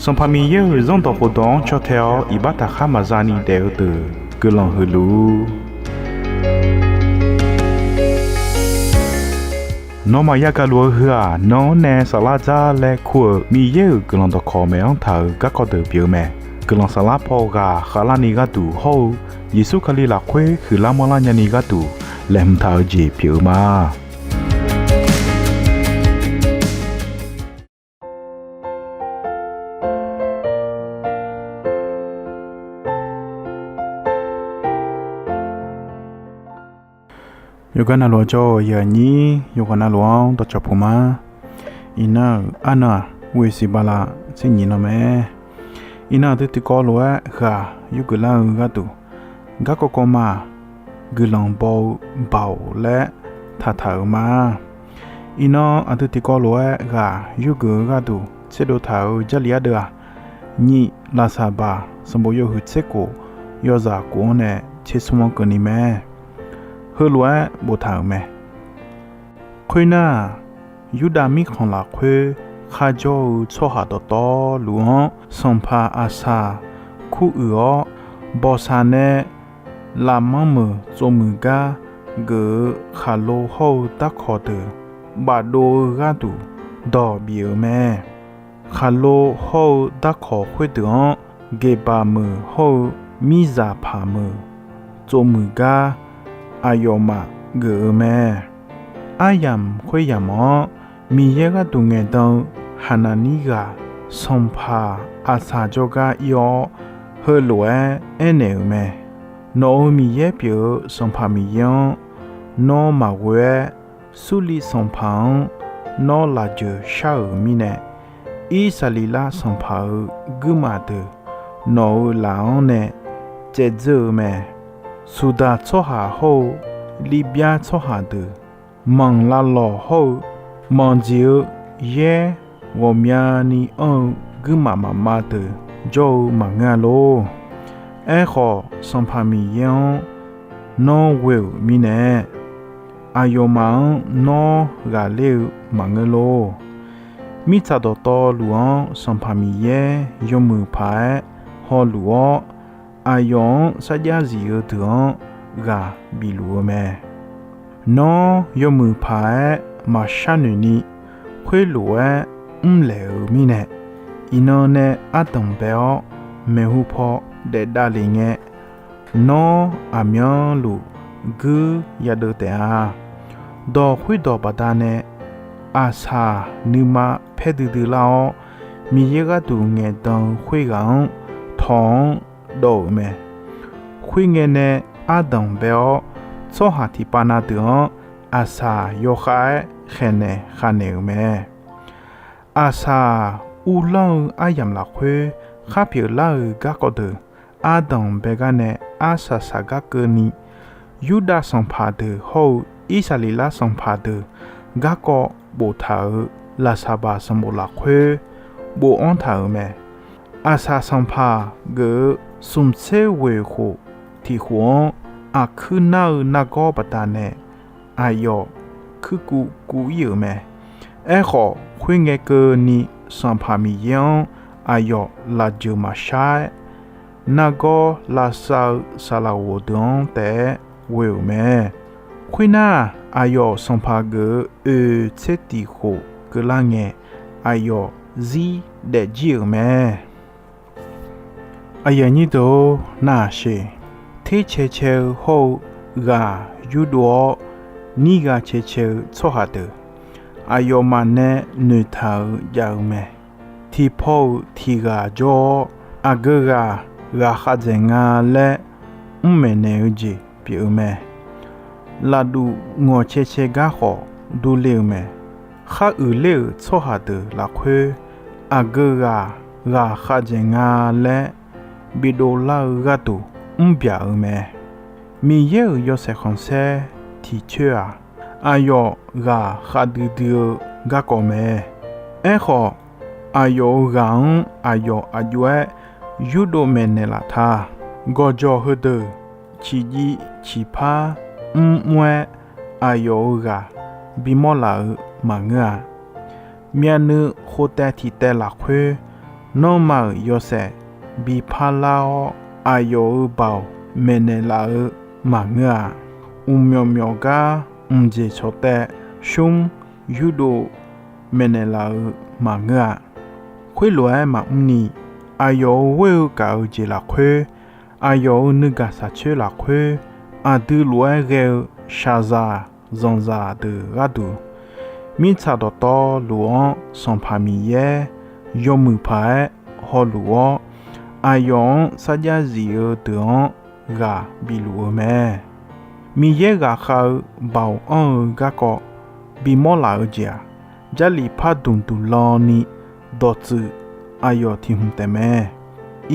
Son parmi eux, ils ont dans Rodon, Chotel, Ibata Hamazani Deote, que l'on relou. Non, ma yagalou hua, non, ne, salaza, le cour, mieux que l'on doit commer en tau, gako de biome, que l'on salapoga, halani gatu, ho, Yesu kali la kwe, hulamola nyani gatu, lem tau ji piuma. Yogana lo cho yani yogana lo to chapuma ina ana we si bala sin no me ina de ti ko lo ga yugula ga tu ga ko ko ma gulong bo bao le tha tha ma ina atu ti ko lo ga yugu ga tu se do tha jalia de ni la sa ba sambo yo hu se ko yo za ko ne che sumo ko ni me hơ lúa bồ thảo mẹ khơi na yuda mi khong la khơi kha jo cho hà to lúa song pa asa khu ửa bò sa ne la mâm mờ cho mừ ga gỡ khá lô hậu ta khó tử bà đô ga tủ đỏ biểu mẹ khá lô hậu ta khó khơi tử ghê bà mờ hậu mi giả phá mờ cho mừ ga ayoma gỡ mẹ ayam khơi yam mi yega tu nghe đâu hananiga sompa asa joga yo hơ lúa enel mẹ no mi ye biểu sompa mi yon no ma we suli sompa no la je shao mi nè i salila sompa guma de no la nè che zơ mẹ Suda cho hà hậu, Libya cho hà tử, mong la lò hậu, mong diệu ye, wo mia ni gu ma tử, jo ma nga lo. Ho son pa mi yon, no will mi nè, ayo ma no ga leu ma nga lo. Mi ta do to luon son pa mi ye, yo mu pa ho luo. Ayon sa gia gì ở thượng gà bị lúa mẹ nó yo mù phải mà sa nữ ni khuê lúa lẹo mi nè ino nè a tông béo mẹ hu po để đa lì nghe nó mion lù gu ya đỡ té đò khuê đò bà đa nè sa nữ ma phê đư lao mi ye ga tu nghe tông khuê gắng thong đồ mẹ khuy nghe nè đồng béo cho hạt thì pana tưởng asa yo khai khen nè khan nè mẹ asa u lâu ayam la khuy khá biểu lâu gác có được đồng bé ga nè asa sa gác cơ ni yuda song pa được hậu isalila song pa được gác có bộ thảo là sa ba song bộ la khuy bộ on thảo mẹ asa song pa gỡ sum se we ho ti huo a khu na go bata ne ayo khu ku yu me ho khuyên nghe cơ ni san pa mi yon ayo la ju ma sha na go la sa la wo don te we me khuyên na ayo san pa ge che ti ho ke la nghe ayo zi de ji me ayani do na she te che ho ga yudo ni ga che cho ha de ayo ma ne nu tha ya me ti po ti ga jo aga ga kha zenga le me ne ji pi me la du ngo che ga ho du le me kha le cho ha de la khwe aga ga kha zenga le bidola gato bia me mi ye yo se khonse ti chua ayo ga khadu ga ko me ho ayo gang ayo ajwe yudo me ne la tha go jo hude chi ji chi pa mwe ayo ga bimola ma nga mianu khote ti te la khwe no ma yose bi palao ayo bao menela manga umyo ga umje chote shum yudo menela manga khoi loe ma umni ayo we ka je la khwe ayo nuga sa che la khwe a de loe ge shaza zonza de radu mi cha do to luon son pami ye yomu pa ho luo ayon sa ja zi de on ga bi luo me mi ye ga kha bao on ga ko bi mo la ja jali pha dum tu lo ni do tsu ayo ti hum te me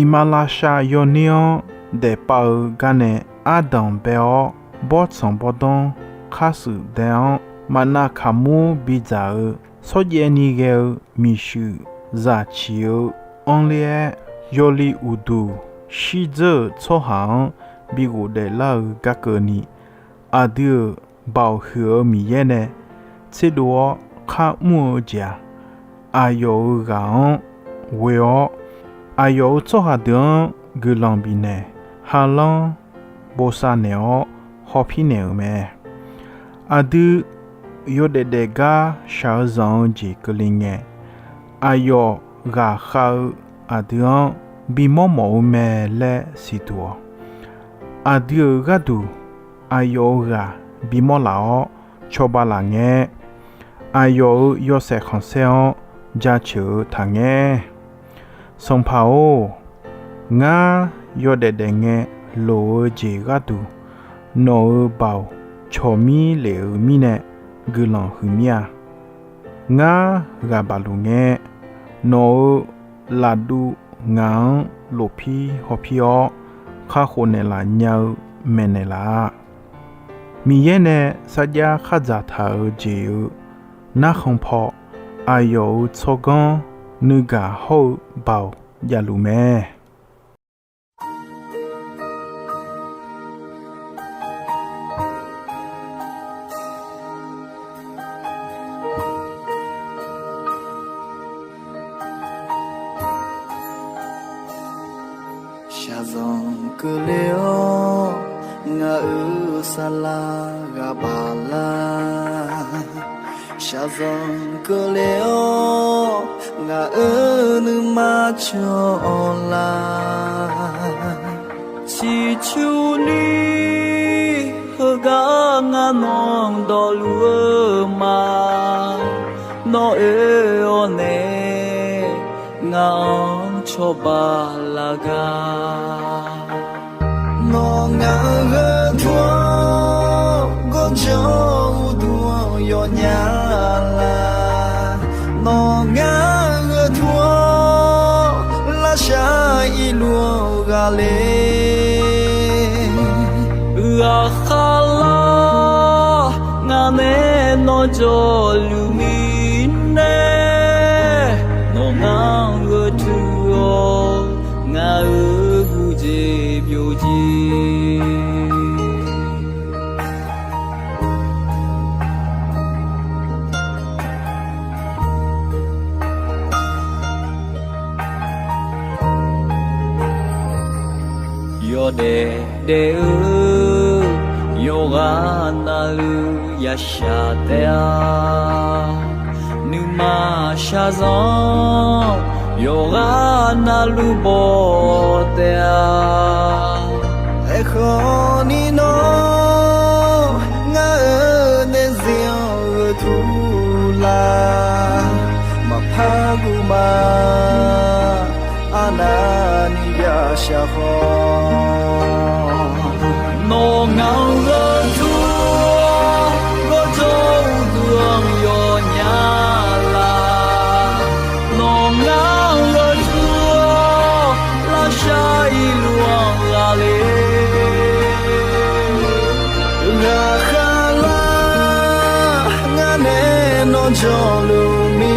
imala sha yo nion de pa ga ne adam be o bot son bodon khasu de on mana kamu biza so ye ni ge mi shu za chiu only yoli udu shi ze cho hang bi gu de la ga ke ni adu bao he mi ye ne che do kha mu ja ayo ga we o ayo cho ha de ge lang bi ne ha long bo sa ne o ho phi ne me adu yo de ga sha zong ji ke ling ye ayo ga kha adu bi mo me le si tu adu ga du ayo ga bi mo la o cho ba la nge ayo yo se khon se o ja chu tha nge song pa o nga yo de nge lo ji ga du no bao cho mi le mi ne gu long hu mia nga ga ba lu nge no la du nga lo phi ho phi o kha kho ne la nya me ne la mi ye ne sa ja kha za tha ji na khong pho ayo cho gon nu ga ho bao ya lu me Shazong kuleo nga usala gabala Shazong kuleo nga unu chola chi chuli hoga nga nong do lu ma no e one nga cho ba la ga no nga thua go cho du yo nya la no nga thua la sha i lu ga le a khala nga ne no jo lu mi ne no nga nga hu je byo ji yo de yo ga na lu ya sha te a nu ma sha zong yoga na lu bo te a e khoni no nga ne zio tu la ma pha gu ma ana ni ya sha ho no nga ga tu go jo du yo nya la no nga shai luang la le nga khala nga ne no jo lu mi